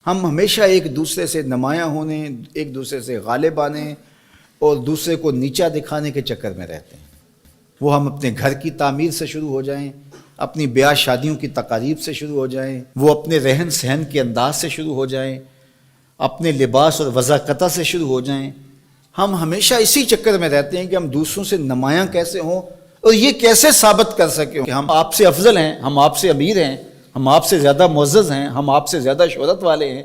ہم ہمیشہ ایک دوسرے سے نمایاں ہونے، ایک دوسرے سے غالب آنے اور دوسرے کو نیچا دکھانے کے چکر میں رہتے ہیں۔ وہ ہم اپنے گھر کی تعمیر سے شروع ہو جائیں، اپنی بیاہ شادیوں کی تقاریب سے شروع ہو جائیں، وہ اپنے رہن سہن کے انداز سے شروع ہو جائیں، اپنے لباس اور وضاقتہ سے شروع ہو جائیں، ہم ہمیشہ اسی چکر میں رہتے ہیں کہ ہم دوسروں سے نمایاں کیسے ہوں اور یہ کیسے ثابت کر سکیں کہ ہم آپ سے افضل ہیں، ہم آپ سے امیر ہیں، ہم آپ سے زیادہ معزز ہیں، ہم آپ سے زیادہ شہرت والے ہیں،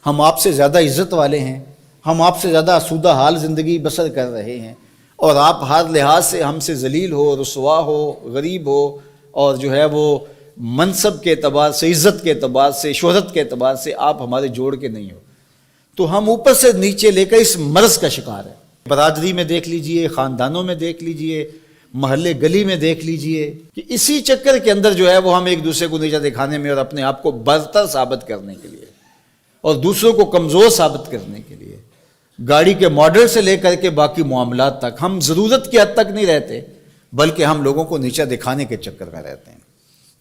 ہم آپ سے زیادہ عزت والے ہیں، ہم آپ سے زیادہ آسودہ حال زندگی بسر کر رہے ہیں، اور آپ ہر لحاظ سے ہم سے ذلیل ہو، رسوا ہو، غریب ہو، اور جو ہے وہ منصب کے اعتبار سے، عزت کے اعتبار سے، شہرت کے اعتبار سے آپ ہمارے جوڑ کے نہیں ہو، تو ہم اوپر سے نیچے لے کر اس مرض کا شکار ہیں۔ برادری میں دیکھ لیجئے، خاندانوں میں دیکھ لیجئے، محلے گلی میں دیکھ لیجئے کہ اسی چکر کے اندر جو ہے وہ ہم ایک دوسرے کو نیچا دکھانے میں اور اپنے آپ کو برتر ثابت کرنے کے لیے اور دوسروں کو کمزور ثابت کرنے کے لیے، گاڑی کے ماڈل سے لے کر کے باقی معاملات تک ہم ضرورت کی حد تک نہیں رہتے، بلکہ ہم لوگوں کو نیچا دکھانے کے چکر میں رہتے ہیں۔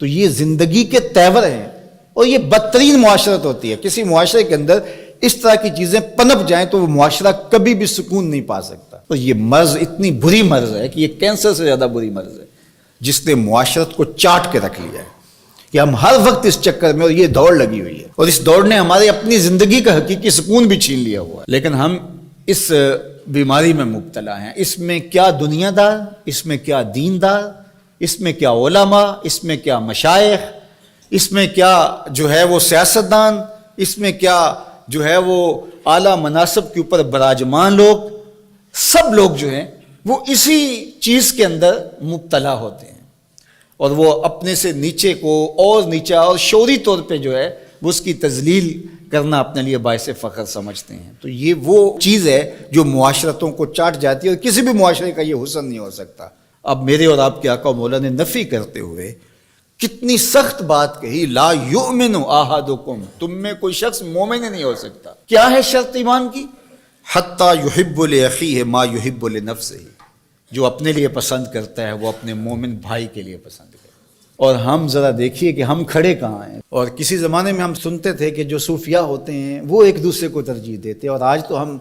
تو یہ زندگی کے تیور ہیں اور یہ بدترین معاشرت ہوتی ہے۔ کسی معاشرے کے اندر اس طرح کی چیزیں پنپ جائیں تو وہ معاشرہ کبھی بھی سکون نہیں پا سکتا۔ اور یہ مرض اتنی بری مرض ہے کہ یہ کینسر سے زیادہ بری مرض ہے، جس نے معاشرت کو چاٹ کے رکھ لیا ہے کہ ہم ہر وقت اس چکر میں، اور یہ دوڑ لگی ہوئی ہے، اور اس دوڑ نے ہمارے اپنی زندگی کا حقیقی سکون بھی چھین لیا ہوا ہے۔ لیکن ہم اس بیماری میں مبتلا ہیں۔ اس میں کیا دنیا دار، اس میں کیا دیندار، اس میں کیا علماء، اس میں کیا مشائخ، اس میں کیا جو ہے وہ سیاستدان، اس میں کیا جو ہے وہ اعلیٰ مناصب کے اوپر براجمان لوگ، سب لوگ جو ہیں وہ اسی چیز کے اندر مبتلا ہوتے ہیں، اور وہ اپنے سے نیچے کو اور نیچا اور شعوری طور پہ جو ہے وہ اس کی تذلیل کرنا اپنے لیے باعث فخر سمجھتے ہیں۔ تو یہ وہ چیز ہے جو معاشرتوں کو چاٹ جاتی ہے، اور کسی بھی معاشرے کا یہ حسن نہیں ہو سکتا۔ اب میرے اور آپ کے آقا و مولا نے نفی کرتے ہوئے کتنی سخت بات کہی، لا یؤمن احدکم، تم میں کوئی شخص مومن نہیں ہو سکتا۔ کیا ہے شرط ایمان کی؟ حتی یحب لاخیہ ما یحب لنفسہ، جو اپنے لیے پسند کرتا ہے وہ اپنے مومن بھائی کے لیے پسند کرتا ہے۔ اور ہم ذرا دیکھیے کہ ہم کھڑے کہاں ہیں۔ اور کسی زمانے میں ہم سنتے تھے کہ جو صوفیاء ہوتے ہیں وہ ایک دوسرے کو ترجیح دیتے ہیں، اور آج تو ہم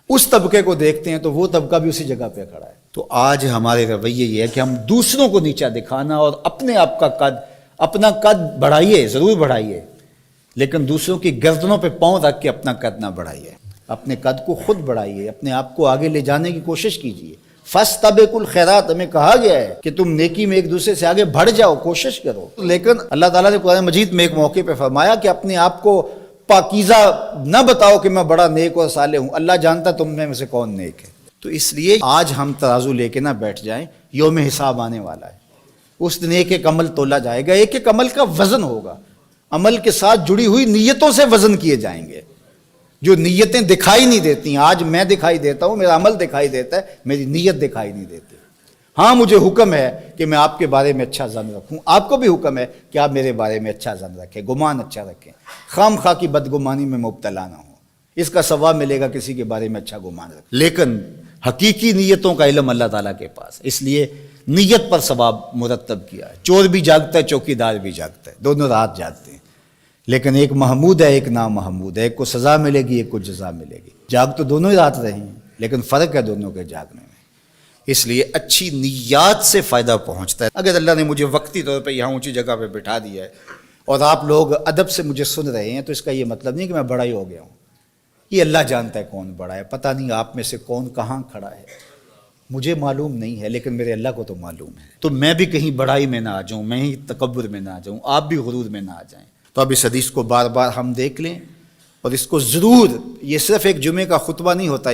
اس طبقے کو دیکھتے ہیں تو وہ طبقہ بھی اسی جگہ پہ کھڑا ہے۔ تو آج ہمارے رویے یہ ہے کہ ہم دوسروں کو نیچا دکھانا اور اپنے آپ کا قد، اپنا قد بڑھائیے، ضرور بڑھائیے، لیکن دوسروں کی گردنوں پہ پاؤں رکھ کے اپنا قد نہ بڑھائیے۔ اپنے قد کو خود بڑھائیے، اپنے آپ کو آگے لے جانے کی کوشش کیجیے۔ فاستبقوا الخیرات، ہمیں کہا گیا ہے کہ تم نیکی میں ایک دوسرے سے آگے بڑھ جاؤ، کوشش کرو۔ لیکن اللہ تعالیٰ نے قرآن مجید میں ایک موقع پہ فرمایا کہ اپنے آپ کو پاکیزہ نہ بتاؤ کہ میں بڑا نیک اور صالح ہوں، اللہ جانتا تم میں سے کون نیک ہے۔ تو اس لیے آج ہم ترازو لے کے نہ بیٹھ جائیں، یوم حساب آنے والا ہے، اس دن ایک ایک عمل تولا جائے گا، ایک ایک عمل کا وزن ہوگا، عمل کے ساتھ جڑی ہوئی نیتوں سے وزن کیے جائیں گے۔ جو نیتیں دکھائی نہیں دیتی، آج میں دکھائی دیتا ہوں، میرا عمل دکھائی دیتا ہے، میری نیت دکھائی نہیں دیتی۔ ہاں مجھے حکم ہے کہ میں آپ کے بارے میں اچھا ظن رکھوں، آپ کو بھی حکم ہے کہ آپ میرے بارے میں اچھا ظن رکھیں، گمان اچھا رکھیں، خام خواہ کی بدگمانی میں مبتلا نہ ہوں، اس کا ثواب ملے گا کسی کے بارے میں اچھا گمان رکھیں۔ لیکن حقیقی نیتوں کا علم اللہ تعالیٰ کے پاس، اس لیے نیت پر ثواب مرتب کیا ہے۔ چور بھی جاگتا ہے، چوکی دار بھی جاگتا ہے، دونوں رات جاگتے ہیں، لیکن ایک محمود ہے، ایک نامحمود ہے، ایک کو سزا ملے گی، ایک کو جزا ملے گی۔ جاگ تو دونوں ہی رات رہے ہیں، لیکن فرق ہے دونوں کے جاگنے میں۔ اس لیے اچھی نیات سے فائدہ پہنچتا ہے۔ اگر اللہ نے مجھے وقتی طور پہ یہاں اونچی جگہ پہ بٹھا دیا ہے اور آپ لوگ ادب سے مجھے سن رہے ہیں، تو اس کا یہ مطلب نہیں کہ میں بڑا ہی ہو گیا ہوں۔ یہ اللہ جانتا ہے کون بڑا ہے، پتہ نہیں آپ میں سے کون کہاں کھڑا ہے، مجھے معلوم نہیں ہے، لیکن میرے اللہ کو تو معلوم ہے۔ تو میں بھی کہیں بڑائی میں نہ آ جاؤں، میں ہی تکبر میں نہ آ جاؤں، آپ بھی غرور میں نہ آ جائیں۔ تو اب اس حدیث کو بار بار ہم دیکھ لیں، اور اس کو ضرور، یہ صرف ایک جمعے کا خطبہ نہیں ہوتا،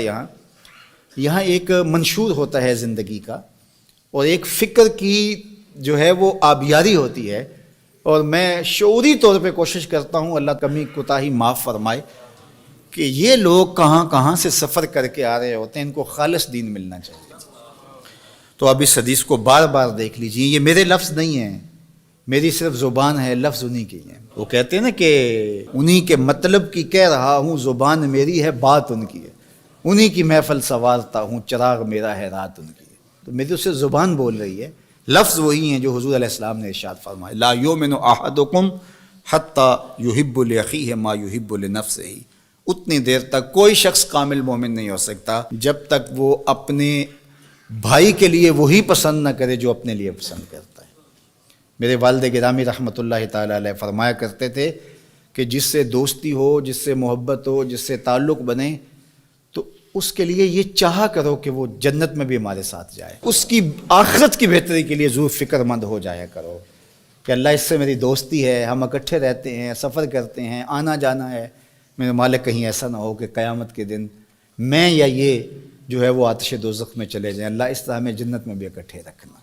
یہاں ایک منشور ہوتا ہے زندگی کا، اور ایک فکر کی جو ہے وہ آبیاری ہوتی ہے۔ اور میں شعوری طور پہ کوشش کرتا ہوں، اللہ کمی کوتاہی معاف فرمائے، کہ یہ لوگ کہاں کہاں سے سفر کر کے آ رہے ہوتے ہیں، ان کو خالص دین ملنا چاہیے۔ تو اب اس حدیث کو بار بار دیکھ لیجیے، یہ میرے لفظ نہیں ہیں، میری صرف زبان ہے، لفظ انہی کی ہیں۔ وہ کہتے ہیں نا کہ انہی کے مطلب کی کہہ رہا ہوں، زبان میری ہے، بات ان کی ہے، انہی کی محفل سنوارتا ہوں، چراغ میرا ہے، رات ان کی ہے۔ تو میری اس سے زبان بول رہی ہے، لفظ وہی ہیں جو حضور علیہ السلام نے ارشاد فرمائے، لا یؤمن احدکم حتیٰ یحب لأخیہ ما یحب لنفسہ، اتنی دیر تک کوئی شخص کامل مومن نہیں ہو سکتا جب تک وہ اپنے بھائی کے لیے وہی پسند نہ کرے جو اپنے لیے پسند کرتا ہے۔ میرے والد گرامی رحمۃ اللہ تعالیٰ علیہ فرمایا کرتے تھے کہ جس سے دوستی ہو، جس سے محبت ہو، جس سے تعلق بنے، تو اس کے لیے یہ چاہا کرو کہ وہ جنت میں بھی ہمارے ساتھ جائے، اس کی آخرت کی بہتری کے لیے ضرور فکر مند ہو جایا کرو کہ اللہ اس سے میری دوستی ہے، ہم اکٹھے رہتے ہیں، سفر کرتے ہیں، آنا جانا ہے، میرے مالک کہیں ایسا نہ ہو کہ قیامت کے دن میں یا یہ جو ہے وہ آتش دوزخ میں چلے جائیں، اللہ اس طرح ہمیں جنت میں بھی اکٹھے رکھنا۔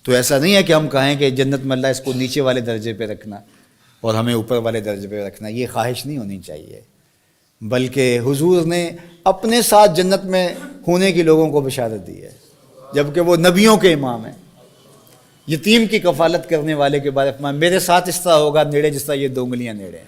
تو ایسا نہیں ہے کہ ہم کہیں کہ جنت میں اللہ اس کو نیچے والے درجے پہ رکھنا اور ہمیں اوپر والے درجے پہ رکھنا، یہ خواہش نہیں ہونی چاہیے، بلکہ حضور نے اپنے ساتھ جنت میں ہونے کی لوگوں کو بشارت دی ہے، جبکہ وہ نبیوں کے امام ہیں۔ یتیم کی کفالت کرنے والے کے بارے میں میرے ساتھ اس طرح ہوگا نیڑے جس طرح یہ 2 انگلیاں نیڑے ہیں۔